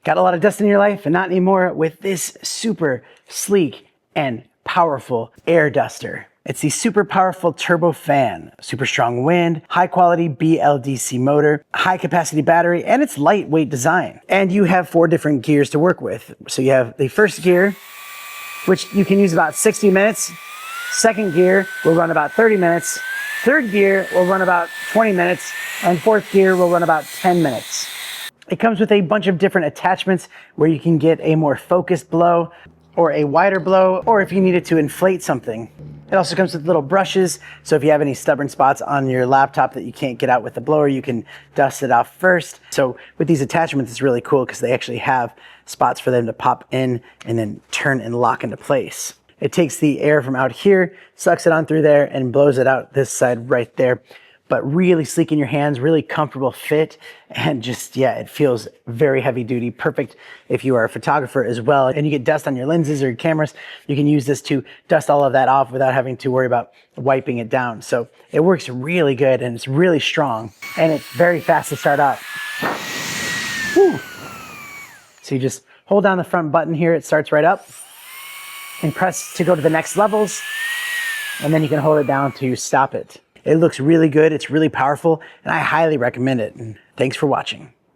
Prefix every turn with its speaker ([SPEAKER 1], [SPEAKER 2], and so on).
[SPEAKER 1] Got a lot of dust in your life and not anymore with this super sleek and powerful air duster. It's the super powerful turbo fan, super strong wind, high quality BLDC motor, high capacity battery, and it's lightweight design. And you have 4 different gears to work with. So you have the first gear, which you can use about 60 minutes. Second gear will run about 30 minutes. Third gear will run about 20 minutes. And fourth gear will run about 10 minutes. It comes with a bunch of different attachments where you can get a more focused blow or a wider blow, or if you needed to inflate something. It also comes with little brushes, so if you have any stubborn spots on your laptop that you can't get out with the blower, you can dust it off first. So with these attachments, it's really cool because they actually have spots for them to pop in and then turn and lock into place. It takes the air from out here, sucks it on through there, and blows it out this side right there. But really sleek in your hands, really comfortable fit, and just, yeah, it feels very heavy duty. Perfect if you are a photographer as well and you get dust on your lenses or your cameras. You can use this to dust all of that off without having to worry about wiping it down. So it works really good and it's really strong and it's very fast to start up. Whew. So you just hold down the front button here, it starts right up, and press to go to the next levels, and then you can hold it down to stop it. It looks really good, it's really powerful, and I highly recommend it. And thanks for watching.